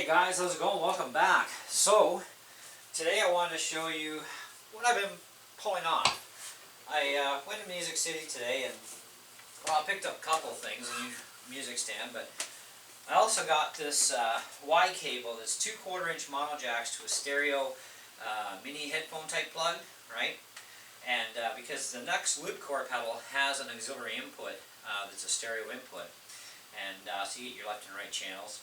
Guys, how's it going? Welcome back. So, today I wanted to show you what I've been pulling off. I went to Music City today and, well, I picked up a couple things, a new music stand, but I also got this Y cable that's 2/4 inch mono jacks to a stereo mini headphone type plug, right? And because the Nux loop core pedal has an auxiliary input that's a stereo input, and so you get your left and right channels.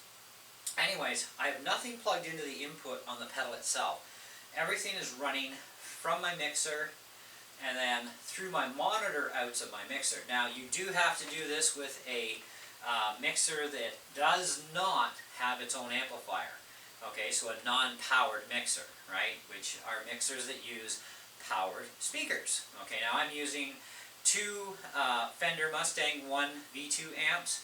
Anyways, I have nothing plugged into the input on the pedal itself. Everything is running from my mixer and then through my monitor outs of my mixer. Now, you do have to do this with a mixer that does not have its own amplifier. Okay, so a non-powered mixer, right? Which are mixers that use powered speakers. Okay, now I'm using two Fender Mustang 1 V2 amps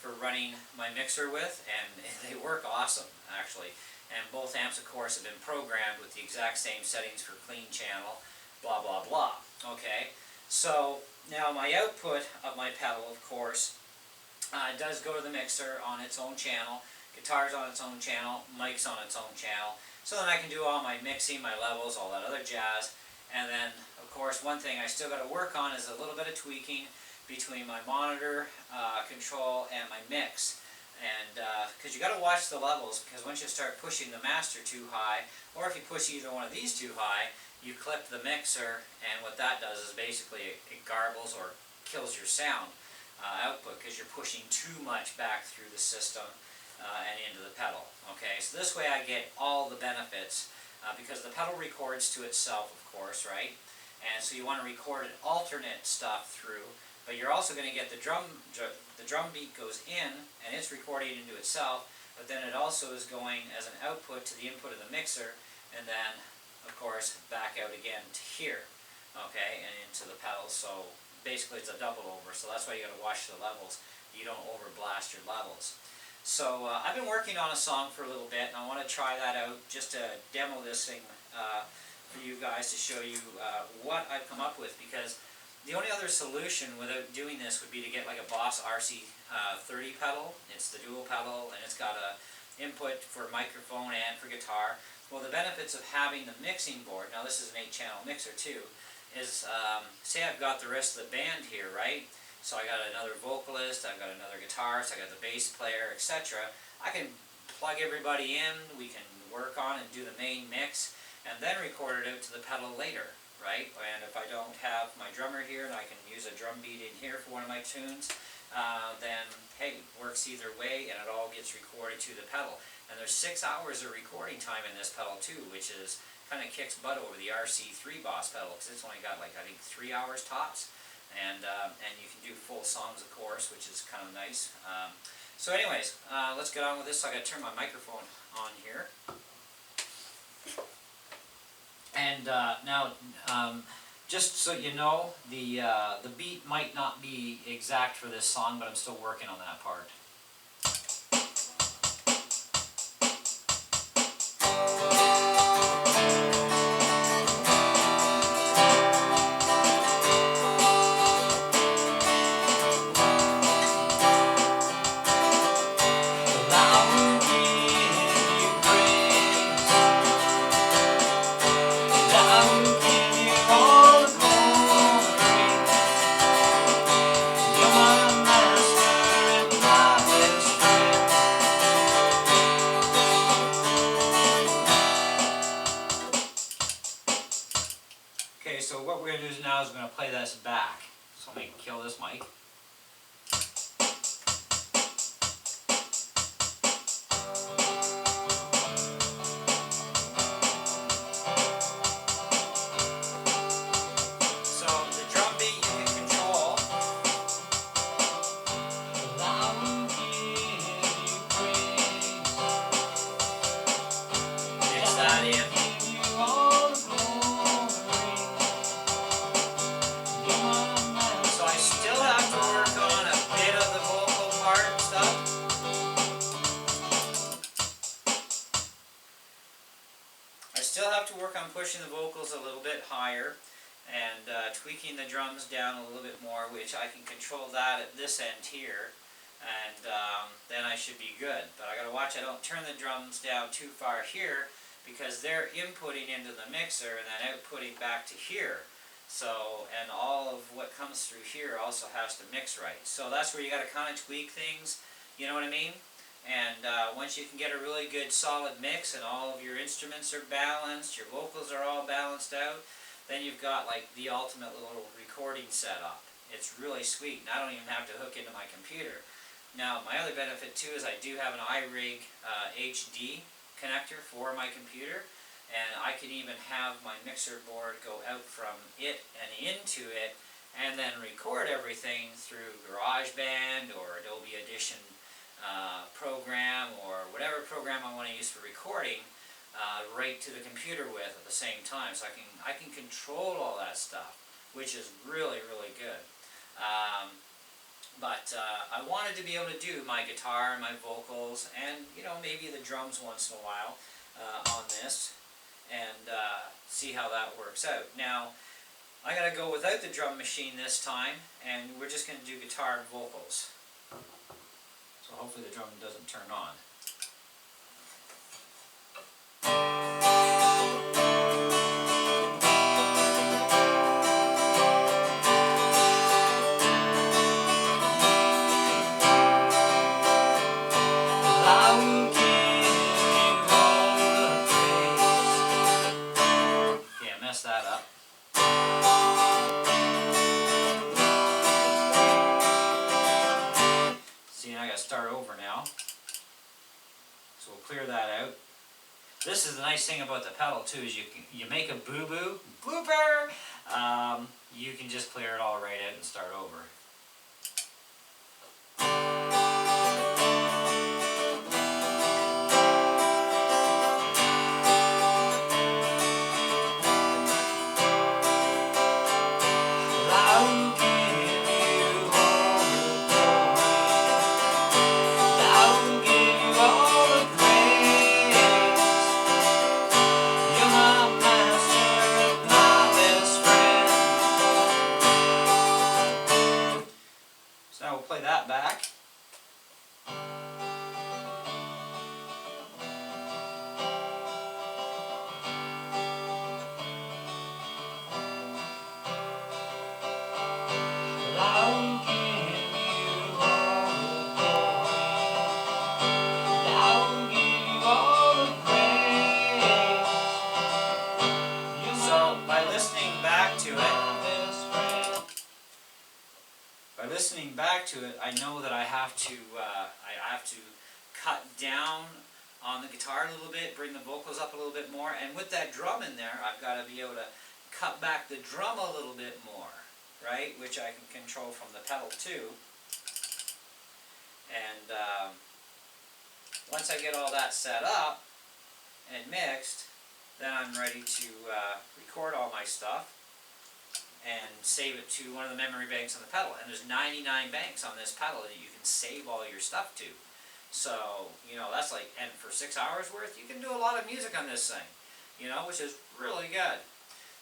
for running my mixer with, and they work awesome actually. And both amps, of course, have been programmed with the exact same settings for clean channel, blah blah blah. Okay, so now my output of my pedal, of course, does go to the mixer on its own channel, guitar's on its own channel, mic's on its own channel, so then I can do all my mixing, my levels, all that other jazz. And then, of course, one thing I still got to work on is a little bit of tweaking between my monitor control and my mix. And because you got to watch the levels, because once you start pushing the master too high, or if you push either one of these too high, you clip the mixer, and what that does is basically it garbles or kills your sound output, because you're pushing too much back through the system and into the pedal. Okay, so this way I get all the benefits, because the pedal records to itself, of course, right? And so you want to record an alternate stuff through, but you're also going to get the drum beat goes in, and it's recording into itself, but then it also is going as an output to the input of the mixer, and then, of course, back out again to here, okay, and into the pedals. So basically it's a double over, so that's why you got to watch the levels. You don't overblast your levels. So I've been working on a song for a little bit, and I want to try that out just to demo this thing for you guys, to show you what I've come up with, because the only other solution without doing this would be to get like a Boss RC30 pedal. It's the dual pedal, and it's got a input for microphone and for guitar. Well, the benefits of having the mixing board, now this is an 8-channel mixer too, is say I've got the rest of the band here, right? So I got another vocalist, I've got another guitarist, I got the bass player, etc. I can plug everybody in, we can work on and do the main mix, and then record it out to the pedal later, right? And if I don't have my drummer here and I can use a drum beat in here for one of my tunes, then hey, works either way, and it all gets recorded to the pedal. And there's 6 hours of recording time in this pedal too, which is kind of kicks butt over the RC3 Boss pedal, because it's only got like, I think, 3 hours tops. And you can do full songs, of course, which is kind of nice. So anyways, let's get on with this. So I got to turn my microphone on here. And now, just so you know, the beat might not be exact for this song, but I'm still working on that part. Okay, so what we're going to do now is we're going to play this back. So let me kill this mic. So the drum beat you can control. Mix that in. Still have to work on pushing the vocals a little bit higher and tweaking the drums down a little bit more, which I can control that at this end here. and then I should be good. But I gotta watch I don't turn the drums down too far here, because they're inputting into the mixer and then outputting back to here. So, and all of what comes through here also has to mix right. So that's where you gotta kind of tweak things, you know what I mean? And once you can get a really good solid mix and all of your instruments are balanced, your vocals are all balanced out, then you've got like the ultimate little recording setup. It's really sweet, and I don't even have to hook into my computer. Now, my other benefit too is I do have an iRig HD connector for my computer, and I can even have my mixer board go out from it and into it, and then record everything through GarageBand or Adobe Audition program, or whatever program I want to use for recording, right to the computer with at the same time. So I can control all that stuff, which is really, really good. But I wanted to be able to do my guitar and my vocals, and maybe the drums once in a while on this, and see how that works out. Now, I gotta go without the drum machine this time, and we're just gonna do guitar and vocals. So hopefully the drum doesn't turn on. That up. See, I gotta start over now. So we'll clear that out. This is the nice thing about the pedal too, is you make a boo-boo, blooper, you can just clear it all right out and start over. Play that back. So by listening back to it, I know that I have to cut down on the guitar a little bit, bring the vocals up a little bit more, and with that drum in there, I've got to be able to cut back the drum a little bit more, right? Which I can control from the pedal too. And once I get all that set up and mixed, then I'm ready to record all my stuff and save it to one of the memory banks on the pedal. And there's 99 banks on this pedal that you can save all your stuff to. So, that's like, and for 6 hours worth, you can do a lot of music on this thing, which is really good.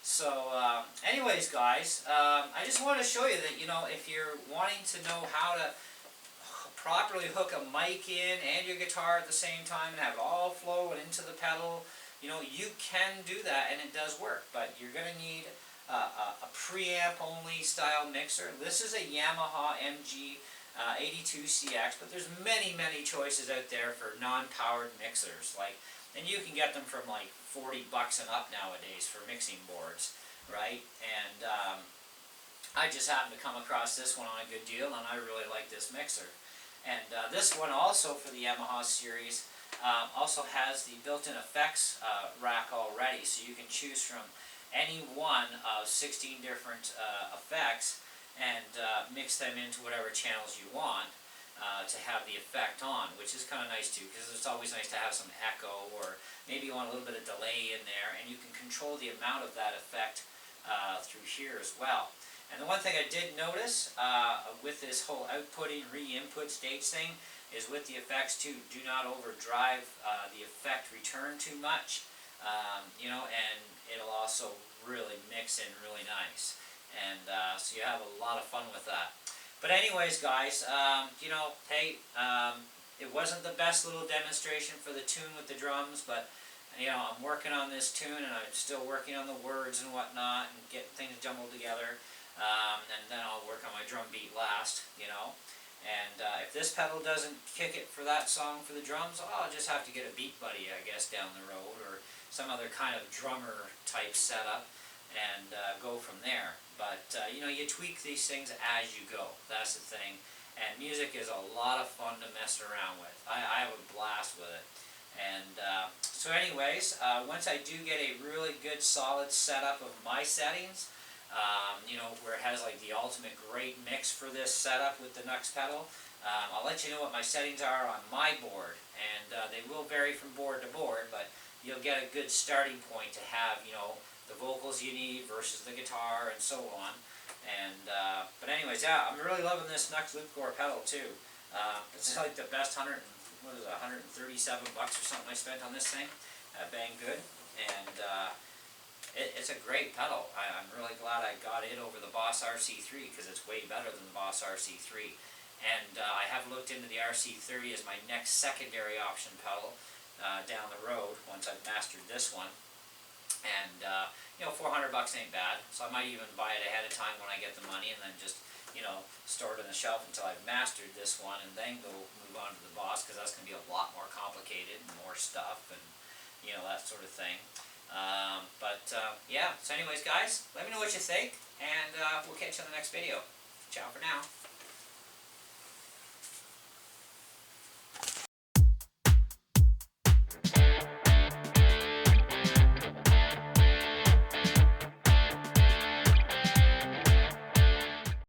So, anyways, guys, I just want to show you that, if you're wanting to know how to properly hook a mic in and your guitar at the same time and have it all flow and into the pedal, you can do that, and it does work. But you're going to need a preamp only style mixer. This is a Yamaha MG 82CX, but there's many choices out there for non-powered mixers, and you can get them from like $40 and up nowadays for mixing boards, right? And I just happened to come across this one on a good deal, and I really like this mixer. And this one also, for the Yamaha series, also has the built-in effects rack already, so you can choose from any one of 16 different effects and mix them into whatever channels you want to have the effect on, which is kind of nice too, because it's always nice to have some echo, or maybe you want a little bit of delay in there, and you can control the amount of that effect through here as well. And the one thing I did notice with this whole outputting re-input stage thing is with the effects too, do not overdrive the effect return too much, and it'll also really mix in really nice. And so you have a lot of fun with that. But anyways, guys, you know, hey, it wasn't the best little demonstration for the tune with the drums, but you know, I'm working on this tune, and I'm still working on the words and whatnot, and getting things jumbled together. And then I'll work on my drum beat last, you know. And if this pedal doesn't kick it for that song for the drums, I'll just have to get a beat buddy, I guess, down the road, or some other kind of drummer type setup, and go from there. But you know, you tweak these things as you go. That's the thing. And music is a lot of fun to mess around with. I have a blast with it. And so anyways, once I do get a really good solid setup of my settings, you know, where it has like the ultimate great mix for this setup with the Nux pedal, I'll let you know what my settings are on my board. And they will vary from board to board, but you'll get a good starting point to have, you know, the vocals you need versus the guitar and so on. And but anyways, yeah, I'm really loving this Nux Loopcore pedal too. It's like the best 137 bucks or something I spent on this thing. Bang good, and it's a great pedal. I'm really glad I got it over the Boss RC3 because it's way better than the Boss RC3. And I have looked into the RC30 as my next secondary option pedal down the road once I've mastered this one. And you know, 400 bucks ain't bad, so I might even buy it ahead of time when I get the money, and then just, you know, store it on the shelf until I've mastered this one, and then go move on to the Boss, because that's going to be a lot more complicated and more stuff, and you know, that sort of thing. Yeah, so anyways, guys, let me know what you think, and we'll catch you on the next video. Ciao for now.